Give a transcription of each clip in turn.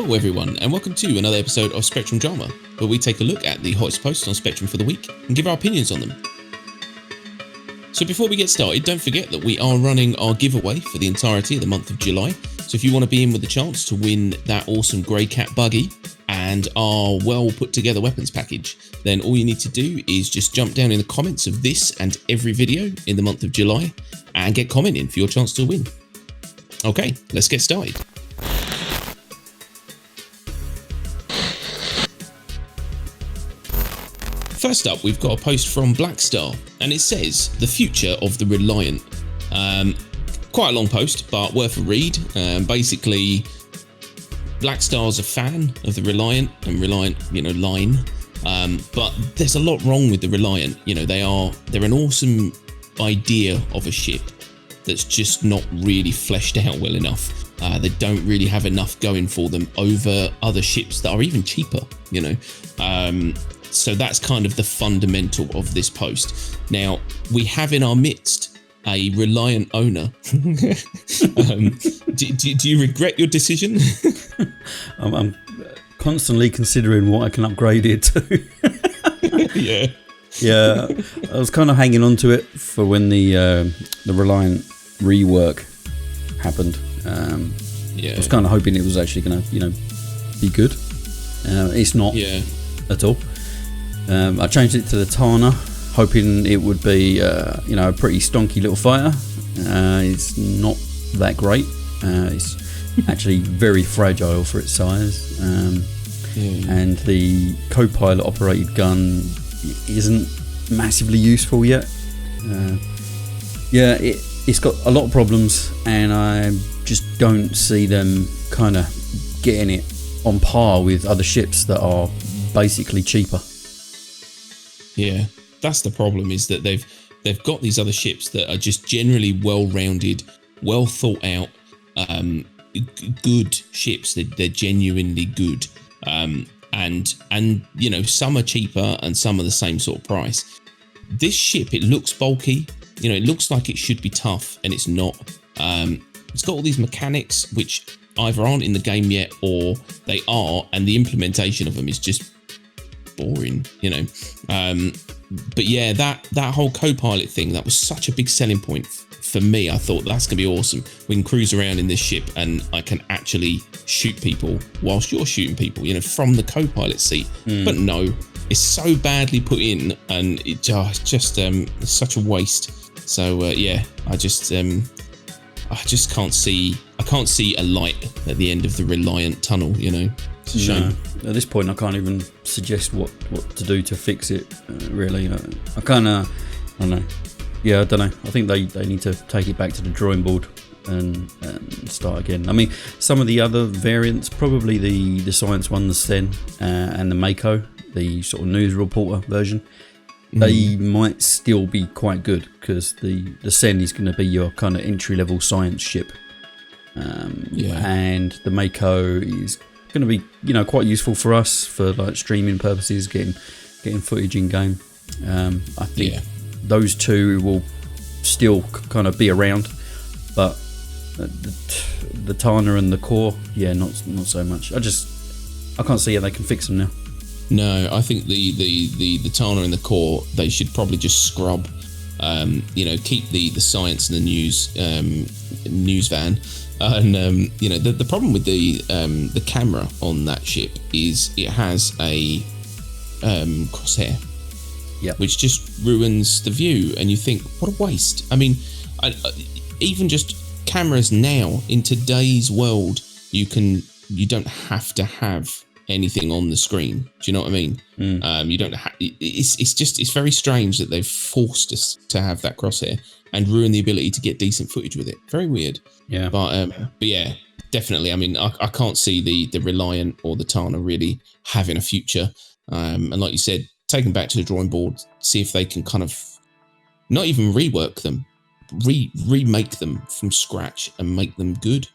Hello everyone, and welcome to another episode of Spectrum Drama, where we take a look at the hottest posts on Spectrum for the week and give our opinions on them. So before we get started, don't forget that we are running our giveaway for the entirety of the month of July. So if you want to be in with the chance to win that awesome Grey Cat buggy and our well put together weapons package, then all you need to do is just jump down in the comments of this and every video in the month of July and get commenting for your chance to win. Okay, let's get started. First up, we've got a post from Blackstar, and it says, the future of the Reliant. Quite a long post, but worth a read. Basically, Blackstar's a fan of the Reliant and Reliant, line. But there's a lot wrong with the Reliant. They're an awesome idea of a ship that's just not really fleshed out well enough. They don't really have enough going for them over other ships that are even cheaper, So that's kind of the fundamental of this post. Now, we have in our midst a Reliant owner. Do you regret your decision? I'm constantly considering what I can upgrade it to. Yeah, I was kind of hanging on to it for when the Reliant rework happened. I was kind of hoping it was actually going to, be good. It's not at all. I changed it to the Tana, hoping it would be, a pretty stonky little fighter. It's not that great. It's actually very fragile for its size. And the co-pilot operated gun isn't massively useful yet. It's got a lot of problems, and I just don't see them kind of getting it on par with other ships that are basically cheaper. Yeah, that's the problem, is that they've got these other ships that are just generally well-rounded, well thought out, good ships. They're genuinely good, and some are cheaper and some are the same sort of price. This ship, it looks bulky, it looks like it should be tough, and it's not. It's got all these mechanics which either aren't in the game yet or they are, and the implementation of them is just boring, but yeah, that whole co-pilot thing, that was such a big selling point for me. I thought that's gonna be awesome. We can cruise around in this ship and I can actually shoot people whilst you're shooting people, from the co-pilot seat. But no, it's so badly put in, and it just it's such a waste. So I just can't see a light at the end of the Reliant tunnel. It's a shame. No, at this point, I can't even suggest what to do to fix it. Really, I don't know. Yeah, I don't know. I think they need to take it back to the drawing board and start again. I mean, some of the other variants, probably the science one, the Sen, and the Mako, the sort of news reporter version, they might still be quite good, because the Sen is going to be your kind of entry-level science ship, and the Mako is going to be quite useful for us for like streaming purposes, getting footage in game. I think those two will still kind of be around, but the Tana and the Core, not so much. I can't see how they can fix them now. No, I think the Tana and the Core, they should probably just scrub, keep the science and the news van. And the problem with the camera on that ship is it has a crosshair, which just ruins the view, and you think, what a waste. I mean, even just cameras now in today's world, you don't have to have anything on the screen. Do you know what I mean? You don't have. It's very strange that they've forced us to have that crosshair and ruin the ability to get decent footage with it. Very weird. Yeah. But yeah, definitely. I mean, I can't see the Reliant or the Tana really having a future. And like you said, take them back to the drawing board, see if they can kind of not even rework them, remake them from scratch and make them good.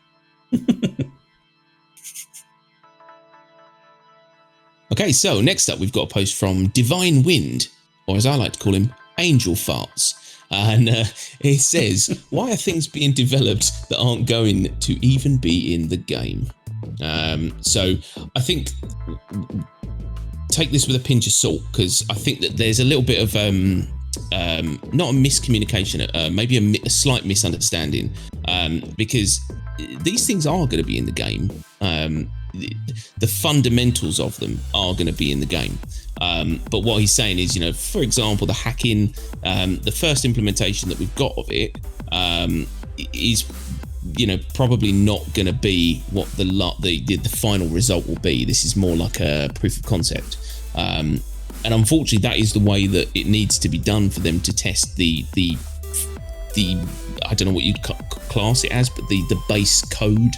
Okay, so next up, we've got a post from Divine Wind, or as I like to call him, Angel Farts. And it says, why are things being developed that aren't going to even be in the game? So I think take this with a pinch of salt, because I think that there's a little bit of not a miscommunication, maybe a slight misunderstanding, because these things are going to be in the game. The fundamentals of them are going to be in the game. But what he's saying is, for example, the hacking, the first implementation that we've got of it is, probably not going to be what the final result will be. This is more like a proof of concept. And unfortunately, that is the way that it needs to be done for them to test the I don't know what you'd class it as, but the base code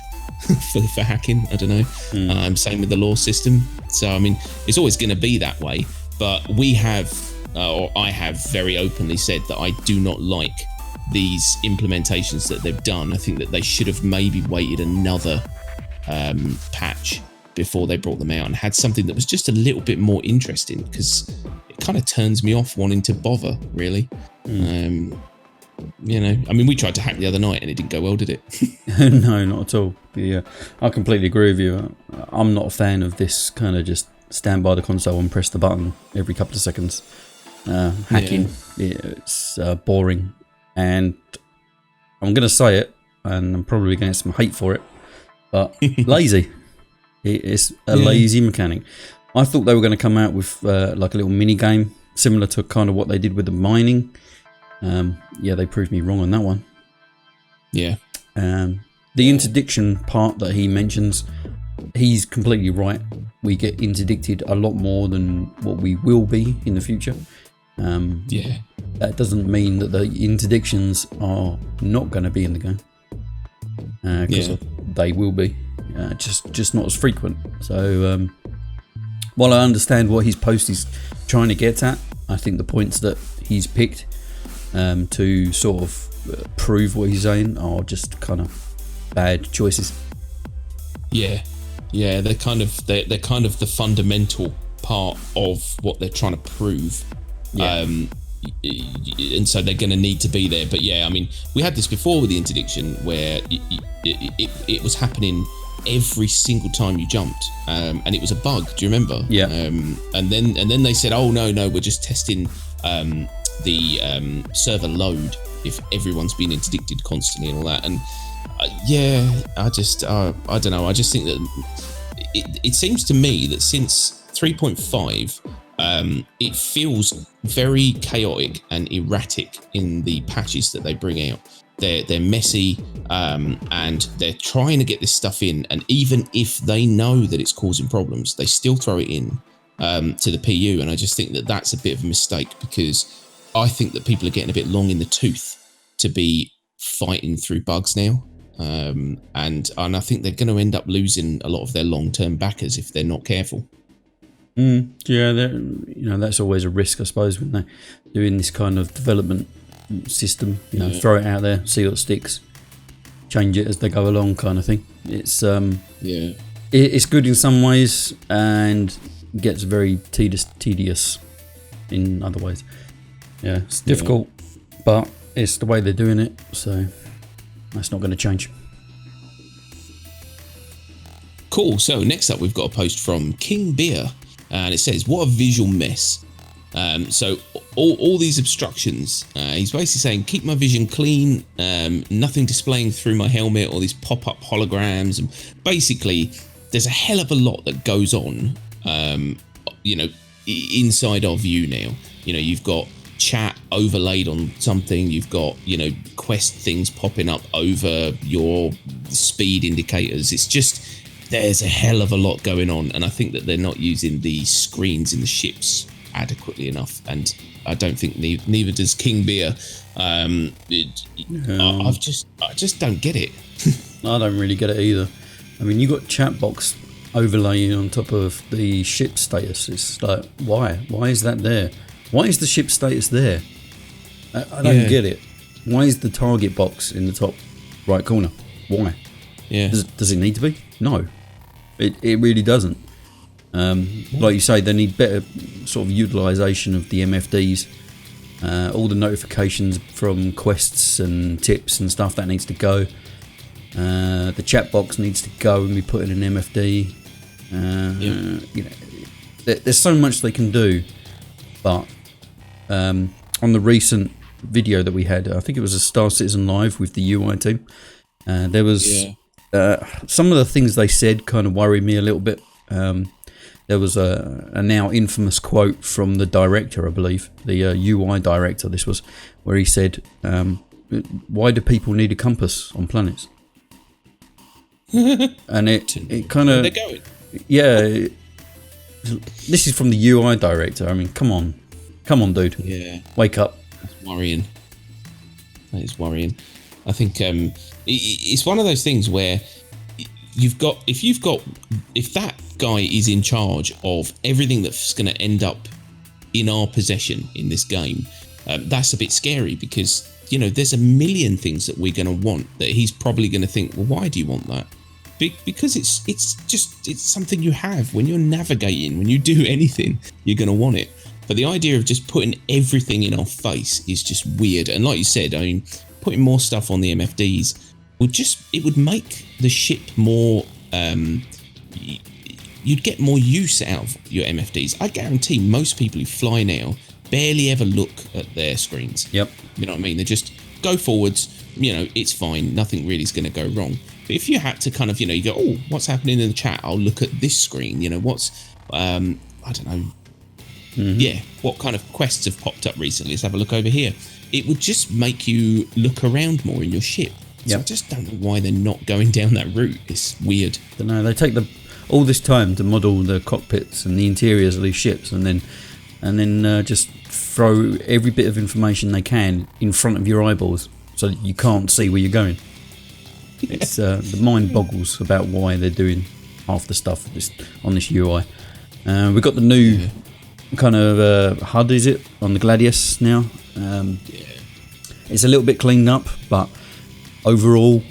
for hacking. I don't know. Same with the law system. So, I mean, it's always going to be that way. But we have, or I have very openly said that I do not like these implementations that they've done. I think that they should have maybe waited another patch before they brought them out and had something that was just a little bit more interesting, because it kind of turns me off wanting to bother, really. I mean, we tried to hack the other night and it didn't go well, did it? No, not at all. Yeah, I completely agree with you. I'm not a fan of this kind of just stand by the console and press the button every couple of seconds. Hacking, it's boring, and I'm going to say it, and I'm probably going to get some hate for it, but lazy. It's a lazy mechanic. I thought they were going to come out with like a little mini game similar to kind of what they did with the mining. They proved me wrong on that one. Yeah. The interdiction part that he mentions, he's completely right. We get interdicted a lot more than what we will be in the future. That doesn't mean that the interdictions are not going to be in the game, because they will be, just not as frequent. So while I understand what his post is trying to get at, I think the points that he's picked to sort of prove what he's saying are just kind of bad choices. They're kind of the fundamental part of what they're trying to prove. And so they're going to need to be there. But I mean, we had this before with the interdiction, where it was happening every single time you jumped, and it was a bug. Do you remember? And then they said, oh no, we're just testing the server load if everyone's been interdicted constantly and all that. And I don't know. I just think that it seems to me that since 3.5, it feels very chaotic and erratic in the patches that they bring out. They're messy, and they're trying to get this stuff in, and even if they know that it's causing problems, they still throw it in to the PU. And I just think that that's a bit of a mistake, because I think that people are getting a bit long in the tooth to be fighting through bugs now, and I think they're going to end up losing a lot of their long-term backers if they're not careful. That's always a risk, I suppose, when they're doing this kind of development system. Throw it out there, see what sticks, change it as they go along, kind of thing. It's it's good in some ways and gets very tedious in other ways. It's difficult, but it's the way they're doing it, so that's not going to change. Cool. So next up, we've got a post from King Beer, and it says, "What a visual mess." So all these obstructions, he's basically saying, keep my vision clean, nothing displaying through my helmet, or these pop-up holograms, and basically there's a hell of a lot that goes on, inside our view now. You've got chat overlaid on something, you've got, quest things popping up over your speed indicators. It's just, there's a hell of a lot going on, and I think that they're not using the screens in the ships adequately enough, and I don't think neither does King Beer. I just don't get it. I don't really get it either. I mean, you got chat box overlaying on top of the ship status. It's like, why is that there? Why is the ship status there? I don't get it. Why is the target box in the top right corner? Why? Does it need to be? No, it really doesn't. Like you say, they need better sort of utilisation of the MFDs. All the notifications from quests and tips and stuff, that needs to go. The chat box needs to go and be put in an MFD. There's so much they can do, but on the recent video that we had, I think it was a Star Citizen Live with the UI team, there was some of the things they said kind of worried me a little bit. There was a now infamous quote from the director, I believe, the UI director, this was, where he said, why do people need a compass on planets? And it kind of... They're going. Yeah. This is from the UI director. I mean, come on, dude. Yeah. Wake up. That's worrying. That is worrying. I think it's one of those things where if that guy is in charge of everything that's going to end up in our possession in this game, that's a bit scary, because there's a million things that we're going to want that he's probably going to think, well, why do you want that? Because it's something you have when you're navigating, when you do anything, you're going to want it. But the idea of just putting everything in our face is just weird. And like you said, I mean, putting more stuff on the MFDs would make the ship more, you'd get more use out of your MFDs. I guarantee most people who fly now barely ever look at their screens. Yep. You know what I mean? They just go forwards, it's fine, nothing really is going to go wrong. But if you had to kind of, you go, oh, what's happening in the chat? I'll look at this screen, what's, I don't know, what kind of quests have popped up recently? Let's have a look over here. It would just make you look around more in your ship. So I just don't know why they're not going down that route. It's weird. I don't know. They take all this time to model the cockpits and the interiors of these ships, and then just throw every bit of information they can in front of your eyeballs so that you can't see where you're going. It's the mind boggles about why they're doing half the stuff on this UI. We've got the new kind of HUD, is it, on the Gladius now? It's a little bit cleaned up, but overall,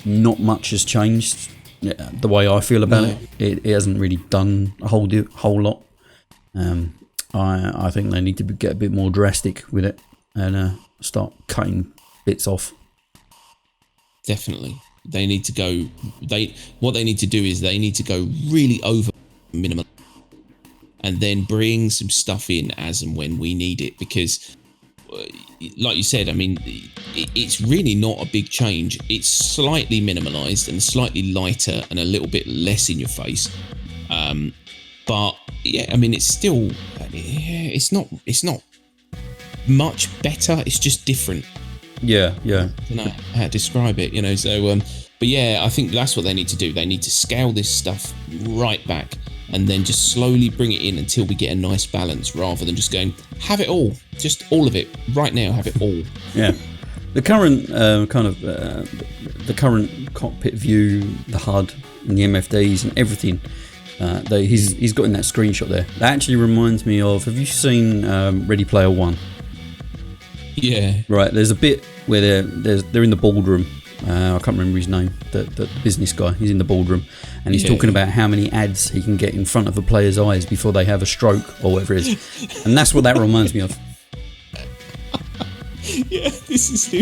not much has changed. The way I feel about it hasn't really done a whole lot. I think they need to get a bit more drastic with it and start cutting bits off. Definitely. They need to go. What they need to do is they need to go really over minimal, and then bring some stuff in as and when we need it. Because, like you said, I mean, it's really not a big change. It's slightly minimalised and slightly lighter and a little bit less in your face. But yeah, I mean, it's still. It's not much better. It's just different. Yeah. I don't know how to describe it, so but yeah, I think that's what they need to do. They need to scale this stuff right back and then just slowly bring it in until we get a nice balance, rather than just going, have it all, just all of it right now, have it all. Yeah, the current the current cockpit view, the HUD and the MFDs and everything he's got in that screenshot there, that actually reminds me of, have you seen Ready Player One? Yeah. Right, there's a bit where they're in the boardroom. I can't remember his name, the business guy. He's in the boardroom and he's talking about how many ads he can get in front of a player's eyes before they have a stroke or whatever it is. And that's what that reminds me of. Yeah, this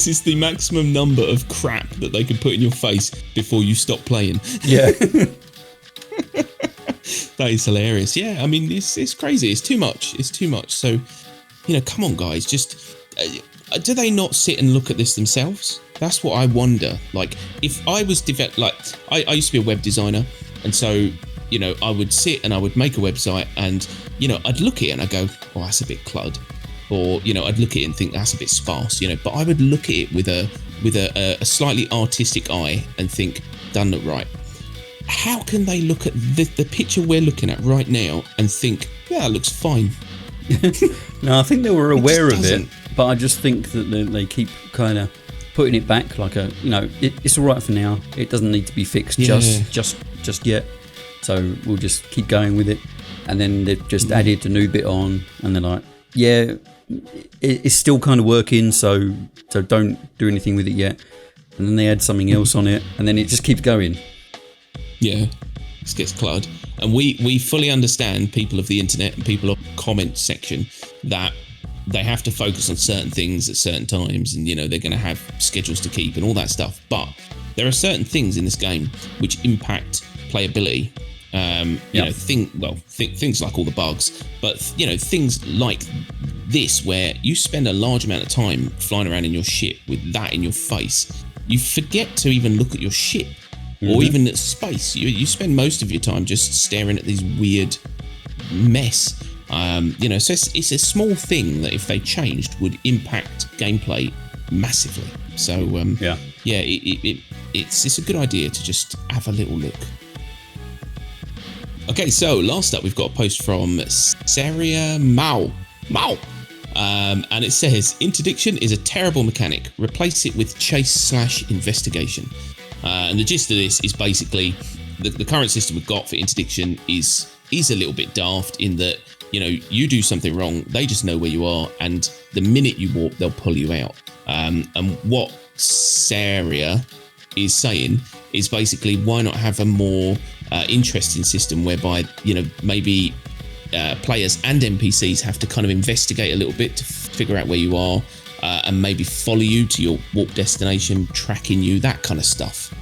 is the maximum number of crap that they can put in your face before you stop playing. Yeah. That is hilarious. Yeah, I mean, it's crazy. It's too much. So, come on, guys. Just do they not sit and look at this themselves? That's what I wonder. Like, if I was I used to be a web designer, and so I would sit and I would make a website, and I'd look at it and I go, oh, that's a bit clud, or I'd look at it and think that's a bit sparse, but I would look at it with a slightly artistic eye and think, done it right. How can they look at the picture we're looking at right now and think, yeah, that looks fine? No, I think they were aware of it, but I just think that they keep kind of putting it back like it's all right for now. It doesn't need to be fixed just yet. So we'll just keep going with it. And then they've just added a new bit on, and they're like, yeah, it's still kind of working, so don't do anything with it yet. And then they add something else on it, and then it just keeps going. Yeah, this gets clud. And we fully understand, people of the internet and people of the comment section, that they have to focus on certain things at certain times, and they're going to have schedules to keep and all that stuff. But there are certain things in this game which impact playability. Things like all the bugs, but things like this, where you spend a large amount of time flying around in your ship with that in your face, you forget to even look at your ship or even at space. You spend most of your time just staring at these weird mess. So it's a small thing that if they changed would impact gameplay massively. So it's a good idea to just have a little look. Okay, so last up we've got a post from Saria Mao. And it says, Interdiction is a terrible mechanic. Replace it with chase/investigation. And the gist of this is basically the current system we've got for Interdiction is a little bit daft in that, you do something wrong, they just know where you are, and the minute you warp, they'll pull you out. And what Saria is saying is basically, why not have a more interesting system whereby maybe players and NPCs have to kind of investigate a little bit to figure out where you are, and maybe follow you to your warp destination, tracking you, that kind of stuff.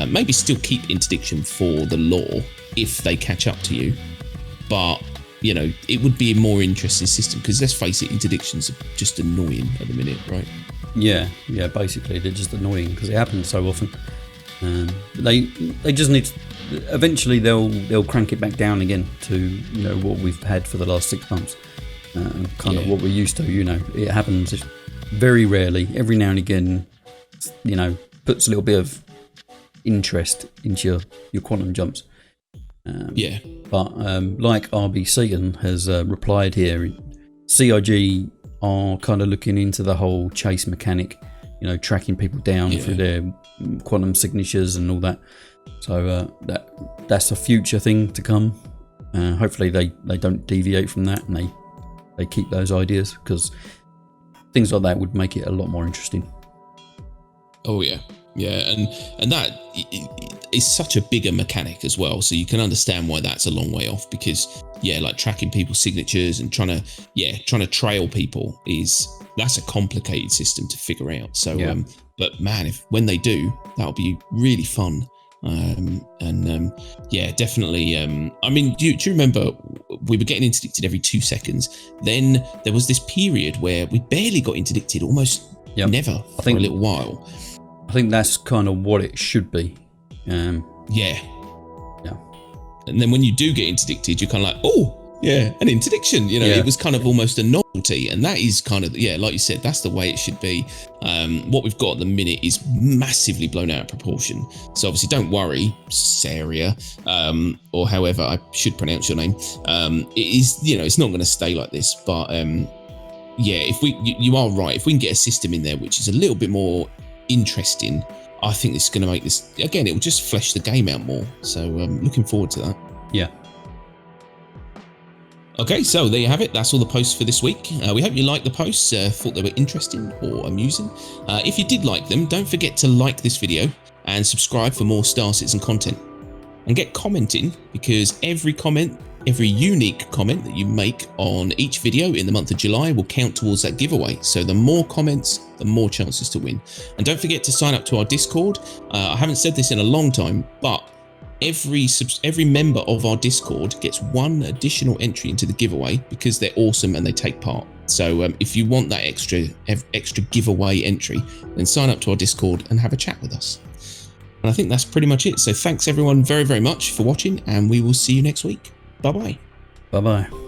Maybe still keep Interdiction for the lore if they catch up to you, but it would be a more interesting system, because let's face it, Interdictions are just annoying at the minute, right? Yeah, basically they're just annoying because it happens so often. They just need to, eventually they'll crank it back down again to what we've had for the last 6 months, kind of what we're used to. It happens very rarely. Every now and again, puts a little bit of interest into your quantum jumps. But like RB Seaton has replied here, CIG are kind of looking into the whole chase mechanic, tracking people down through their quantum signatures and all that. So that's a future thing to come. Hopefully they don't deviate from that, and they keep those ideas, because things like that would make it a lot more interesting. Oh yeah, and that is such a bigger mechanic as well, so you can understand why that's a long way off, because like tracking people's signatures and trying to trail people that's a complicated system to figure out. So but man, when they do, that'll be really fun. Definitely. I mean, do you remember we were getting interdicted every 2 seconds? Then there was this period where we barely got interdicted, almost never for a little while. I think that's kind of what it should be. And then when you do get interdicted, you're kind of like, an interdiction. It was kind of almost a novelty, and that is kind of like you said, that's the way it should be. What we've got at the minute is massively blown out of proportion. So obviously, don't worry, Saria, or however I should pronounce your name. It is, it's not going to stay like this, but if you are right. If we can get a system in there which is a little bit more interesting, I think it's going to make this, again, it will just flesh the game out more. So looking forward to that. Yeah. Okay, so there you have it. That's all the posts for this week. We hope you liked the posts, thought they were interesting or amusing. If you did like them, don't forget to like this video and subscribe for more Star Citizen content. And get commenting, because every unique comment that you make on each video in the month of July will count towards that giveaway. So the more comments, the more chances to win. And don't forget to sign up to our Discord. I haven't said this in a long time, but every member of our Discord gets one additional entry into the giveaway, because they're awesome and they take part. So if you want that extra giveaway entry, then sign up to our Discord and have a chat with us. And I think that's pretty much it. So thanks everyone very, very much for watching, and we will see you next week. Bye-bye. Bye-bye.